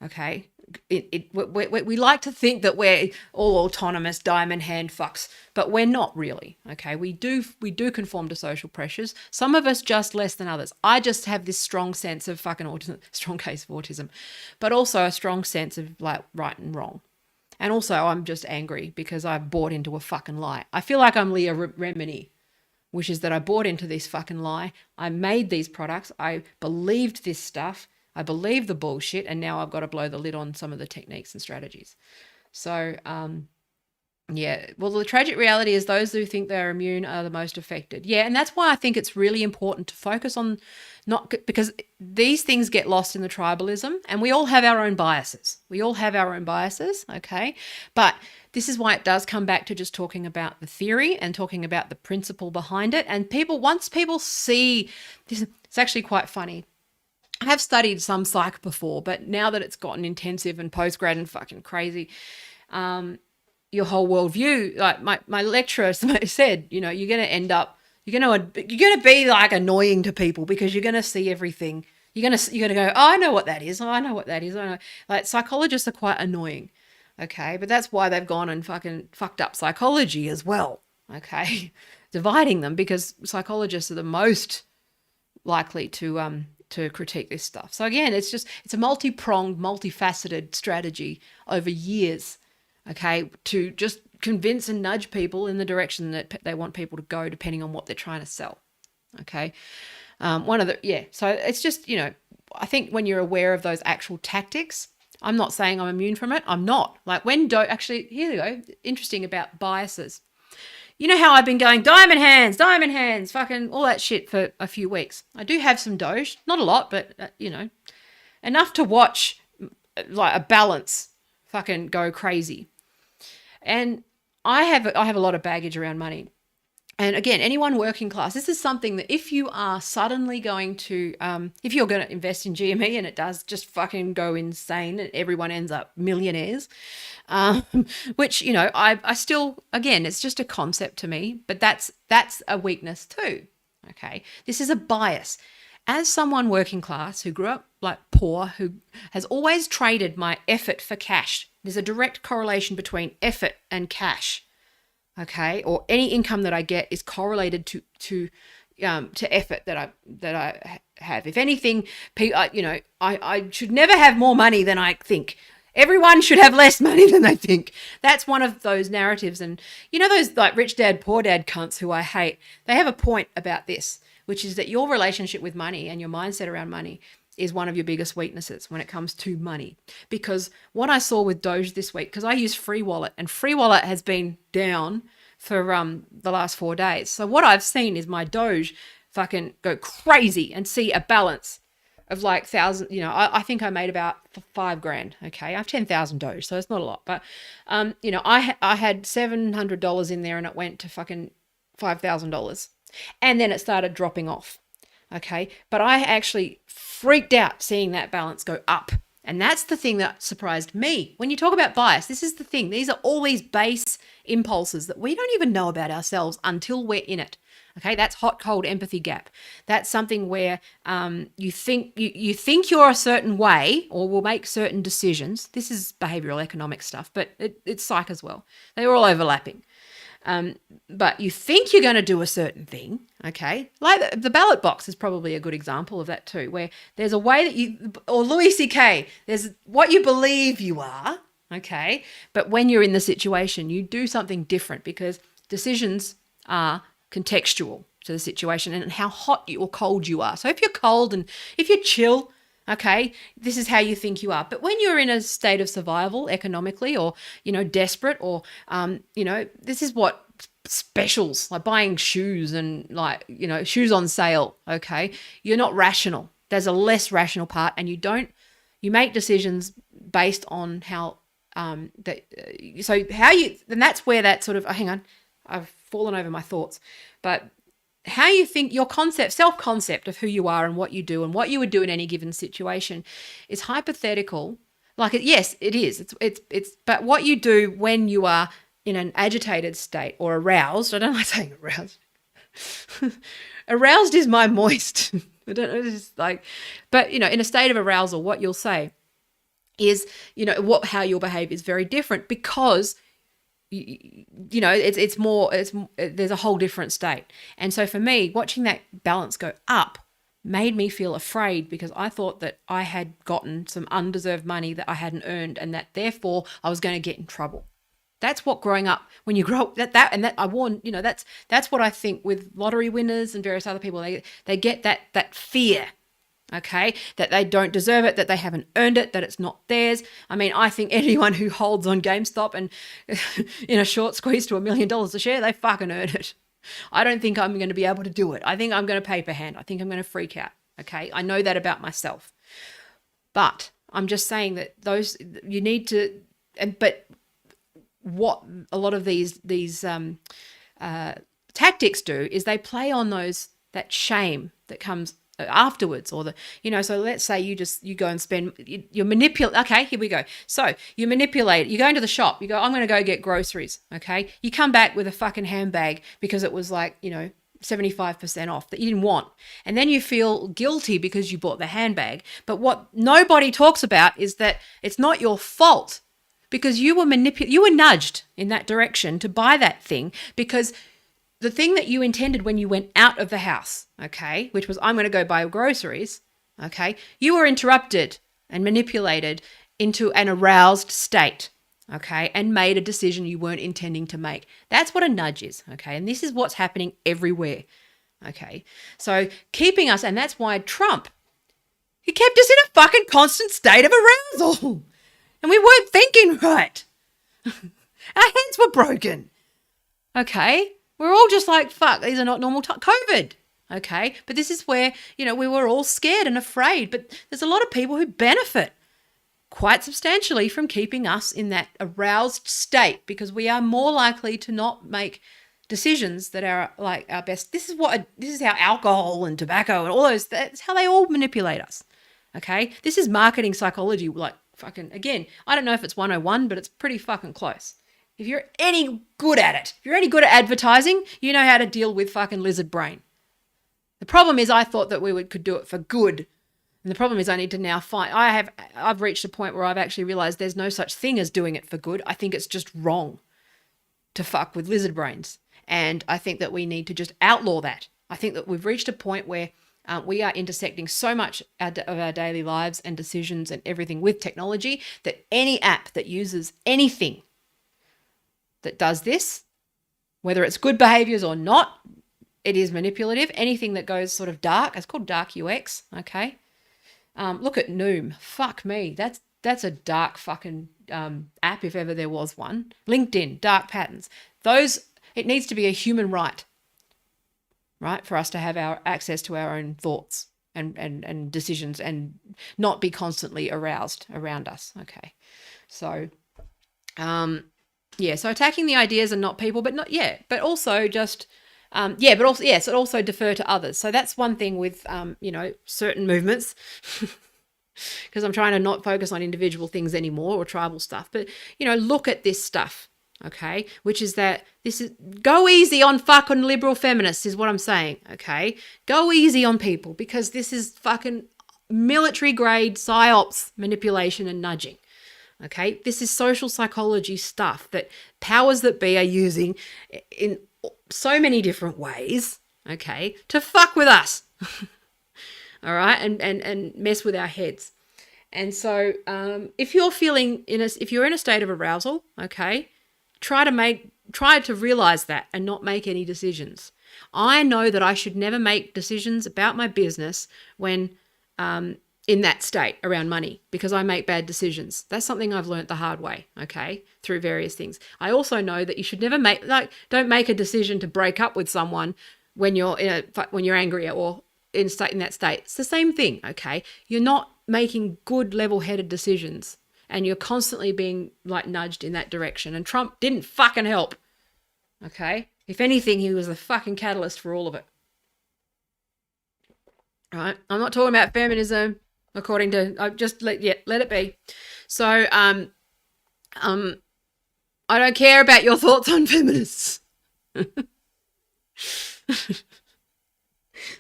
okay? We like to think that we're all autonomous diamond hand fucks, but we're not really, okay? We do conform to social pressures. Some of us just less than others. I just have this strong sense of fucking autism, strong case of autism, but also a strong sense of like right and wrong. And also I'm just angry because I've bought into a fucking lie. I feel like I'm Leah Remini, which is that I bought into this fucking lie. I made these products. I believed this stuff. I believed the bullshit. And now I've got to blow the lid on some of the techniques and strategies. So, yeah. Well, the tragic reality is those who think they're immune are the most affected. Yeah. And that's why I think it's really important to focus on because these things get lost in the tribalism, and we all have our own biases. Okay? But this is why it does come back to just talking about the theory and talking about the principle behind it. And once people see this, it's actually quite funny. I have studied some psych before, but now that it's gotten intensive and postgrad and fucking crazy, your whole worldview, like my lecturer said, you're going to end up, you're going to be like annoying to people because you're going to see everything. You're going to go, oh, I know what that is. Oh, I know what that is. I know. Like, psychologists are quite annoying. Okay. But that's why they've gone and fucking fucked up psychology as well. Okay. Dividing them, because psychologists are the most likely to critique this stuff. So again, it's a multi-pronged, multifaceted strategy over years. Okay. To just convince and nudge people in the direction that they want people to go, depending on what they're trying to sell. Okay. So it's just, I think when you're aware of those actual tactics, I'm not saying I'm immune from it. I'm not. Like here we go. Interesting about biases. You know how I've been going diamond hands, fucking all that shit for a few weeks. I do have some Doge, not a lot, but enough to watch like a balance fucking go crazy. And I have a lot of baggage around money. And again, anyone working class, this is something that if you are suddenly going to, if you're going to invest in GME and it does just fucking go insane and everyone ends up millionaires, um, which, I still, again, it's just a concept to me, but that's a weakness too. Okay. This is a bias. As someone working class who grew up like poor, who has always traded my effort for cash, there's a direct correlation between effort and cash. Okay, or any income that I get is correlated to effort that I have. If anything, I should never have more money than I think. Everyone should have less money than they think. That's one of those narratives, and those like rich dad poor dad cunts who I hate. They have a point about this, which is that your relationship with money and your mindset around money is one of your biggest weaknesses when it comes to money. Because what I saw with Doge this week, because I use Free Wallet and Free Wallet has been down for the last 4 days. So what I've seen is my Doge fucking go crazy and see a balance of like thousand, I think I made about $5,000. Okay. I have 10,000 Doge, so it's not a lot, but, I had $700 in there and it went to fucking $5,000 and then it started dropping off. Okay. But I actually freaked out seeing that balance go up. And that's the thing that surprised me. When you talk about bias, this is the thing. These are all these base impulses that we don't even know about ourselves until we're in it. Okay, that's hot, cold empathy gap. That's something where you think you're a certain way or will make certain decisions. This is behavioral economic stuff, but it's psych as well. They're all overlapping. But you think you're going to do a certain thing, okay? Like the ballot box is probably a good example of that too, where there's a way that or Louis C.K., there's what you believe you are, okay? But when you're in the situation, you do something different because decisions are contextual to the situation and how hot or cold you are. So if you're cold and if you're chill, okay, this is how you think you are. But when you're in a state of survival economically or, desperate or, this is what specials, like buying shoes and like, shoes on sale, okay, you're not rational. There's a less rational part and you make decisions based on how, and that's where that sort of, hang on, I've fallen over my thoughts, but how you think your self-concept of who you are and what you do and what you would do in any given situation is hypothetical. Like, yes, it is. But what you do when you are in an agitated state or aroused, I don't like saying aroused. Aroused is my moist. I don't know, it's like, but in a state of arousal, what you'll say is, how you'll behave is very different because there's a whole different state. And so for me, watching that balance go up made me feel afraid because I thought that I had gotten some undeserved money that I hadn't earned and that therefore I was going to get in trouble. That's what growing up, when you grow up, that I warn, that's what I think with lottery winners and various other people, they get that fear. Okay, that they don't deserve it, that they haven't earned it, that it's not theirs. I mean, I think anyone who holds on GameStop and in a short squeeze to $1 million a share, they fucking earned it. I don't think I'm going to be able to do it. I think I'm going to paper hand. I think I'm going to freak out. Okay, I know that about myself. But I'm just saying that you need to, but what a lot of these tactics do is they play on that shame that comes afterwards or so let's say you go and spend, you manipulate. Okay, here we go. So you manipulate, you go into the shop, you go, I'm going to go get groceries. Okay. You come back with a fucking handbag because it was like, 75% off that you didn't want. And then you feel guilty because you bought the handbag. But what nobody talks about is that it's not your fault because you were nudged in that direction to buy that thing because the thing that you intended when you went out of the house, okay, which was I'm going to go buy groceries, okay, you were interrupted and manipulated into an aroused state, okay, and made a decision you weren't intending to make. That's what a nudge is, okay, and this is what's happening everywhere, okay. So keeping us, and that's why Trump, he kept us in a fucking constant state of arousal, and we weren't thinking right. Our heads were broken, okay. We're all just like, fuck, these are not normal times. COVID. Okay. But this is where, we were all scared and afraid. But there's a lot of people who benefit quite substantially from keeping us in that aroused state, because we are more likely to not make decisions that are like our best. This is how alcohol and tobacco and all those, that's how they all manipulate us. Okay. This is marketing psychology. Like fucking, again, I don't know if it's 101, but it's pretty fucking close. If you're any good at it, if you're any good at advertising, you know how to deal with fucking lizard brain. The problem is I thought that could do it for good. And the problem is I need to now I've reached a point where I've actually realized there's no such thing as doing it for good. I think it's just wrong to fuck with lizard brains. And I think that we need to just outlaw that. I think that we've reached a point where we are intersecting so much of our daily lives and decisions and everything with technology that any app that uses anything that does this, whether it's good behaviors or not, it is manipulative. Anything that goes sort of dark, it's called dark UX, okay? Look at Noom. Fuck me. That's a dark fucking app if ever there was one. LinkedIn, dark patterns. It needs to be a human right, for us to have our access to our own thoughts and decisions and not be constantly aroused around us, okay? So, so attacking the ideas and not people, but also just... so also defer to others. So that's one thing with, certain movements, because I'm trying to not focus on individual things anymore or tribal stuff, but, look at this stuff, okay, which is that go easy on fucking liberal feminists is what I'm saying, okay? Go easy on people, because this is fucking military grade psyops manipulation and nudging. Okay, this is social psychology stuff that powers that be are using in so many different ways, okay, to fuck with us, all right, and mess with our heads. And so if you're in a state of arousal, okay, try to realize that and not make any decisions. I know that I should never make decisions about my business when in that state around money, because I make bad decisions. That's something I've learned the hard way, okay, through various things. I also know that you should never don't make a decision to break up with someone when you're angry or in that state. It's the same thing, okay? You're not making good level-headed decisions, and you're constantly being nudged in that direction. And Trump didn't fucking help, okay? If anything, he was the fucking catalyst for all of it. All right? I'm not talking about feminism. According to, just let it be. So, I don't care about your thoughts on feminists. I'm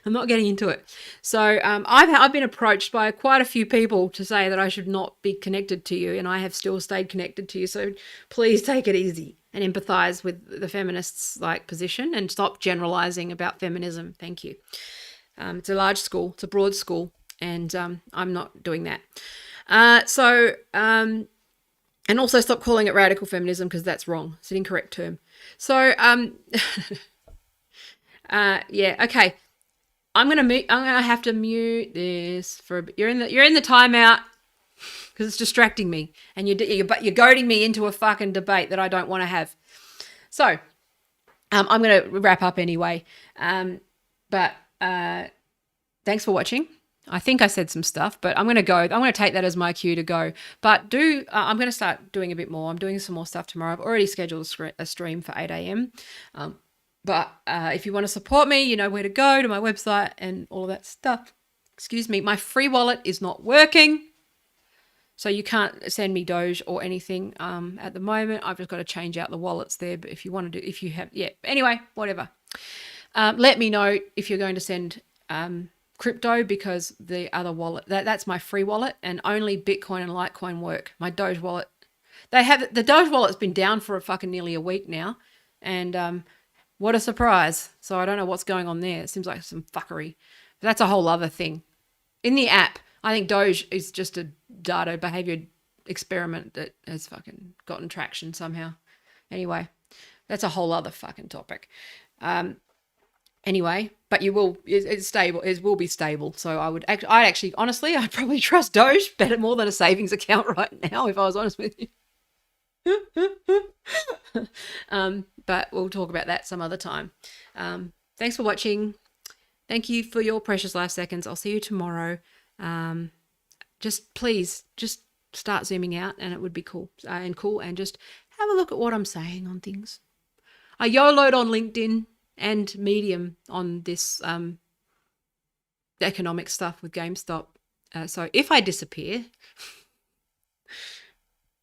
not getting into it. So, I've been approached by quite a few people to say that I should not be connected to you, and I have still stayed connected to you. So, please take it easy and empathize with the feminists' position and stop generalizing about feminism. Thank you. It's a large school. It's a broad school. And I'm not doing that. And also stop calling it radical feminism, because that's wrong. It's an incorrect term. So, okay. I'm gonna have to mute this for a bit. You're in the timeout because it's distracting me, and you're goading me into a fucking debate that I don't want to have. So, I'm gonna wrap up anyway. But thanks for watching. I think I said some stuff, but I'm going to take that as my cue to go. But I'm going to start doing a bit more. I'm doing some more stuff tomorrow. I've already scheduled a stream for 8 a.m. But if you want to support me, you know where to go, to my website and all of that stuff. Excuse me. My free wallet is not working, so you can't send me Doge or anything at the moment. I've just got to change out the wallets there. But anyway, whatever. Let me know if you're going to send crypto, because the other wallet, that's my free wallet, and only Bitcoin and Litecoin work. My Doge wallet, the Doge wallet's been down for nearly a week now, and what a surprise. So I don't know what's going on there. It seems like some fuckery. But that's a whole other thing. In the app, I think Doge is just a data behavior experiment that has fucking gotten traction somehow. Anyway, that's a whole other fucking topic. Anyway, but it's stable. It will be stable. So I'd probably trust Doge more than a savings account right now, if I was honest with you. But we'll talk about that some other time. Thanks for watching. Thank you for your precious life seconds. I'll see you tomorrow. Just please, just start zooming out, and it would be cool and just have a look at what I'm saying on things. I YOLO'd on LinkedIn and Medium on this economic stuff with GameStop. So if I disappear,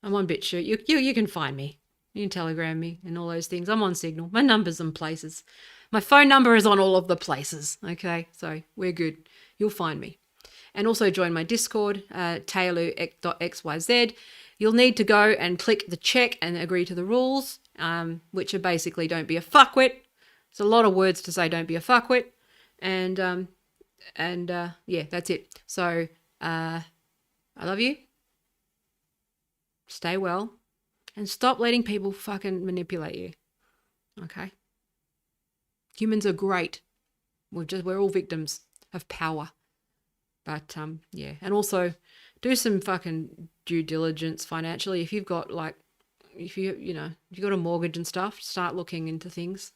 I'm on BitChute. You can find me. You can Telegram me and all those things. I'm on Signal. My number's in places. My phone number is on all of the places. Okay, so we're good. You'll find me. And also join my Discord, taylor.xyz. You'll need to go and click the check and agree to the rules, which are basically don't be a fuckwit. It's a lot of words to say don't be a fuckwit. And yeah, that's it. So I love you. Stay well. And stop letting people fucking manipulate you. Okay? Humans are great. We're all victims of power. But yeah, and also do some fucking due diligence financially. If you've got if you got a mortgage and stuff, start looking into things,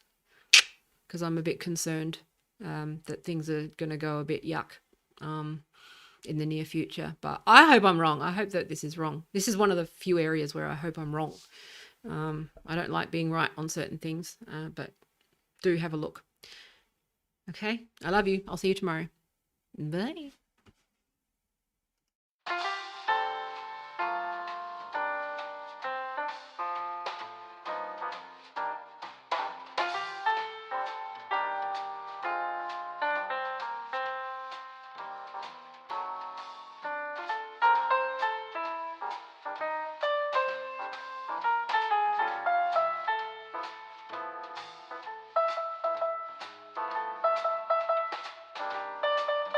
because I'm a bit concerned that things are going to go a bit yuck in the near future. But I hope I'm wrong. I hope that this is wrong. This is one of the few areas where I hope I'm wrong. I don't like being right on certain things, but do have a look. Okay, I love you. I'll see you tomorrow. Bye.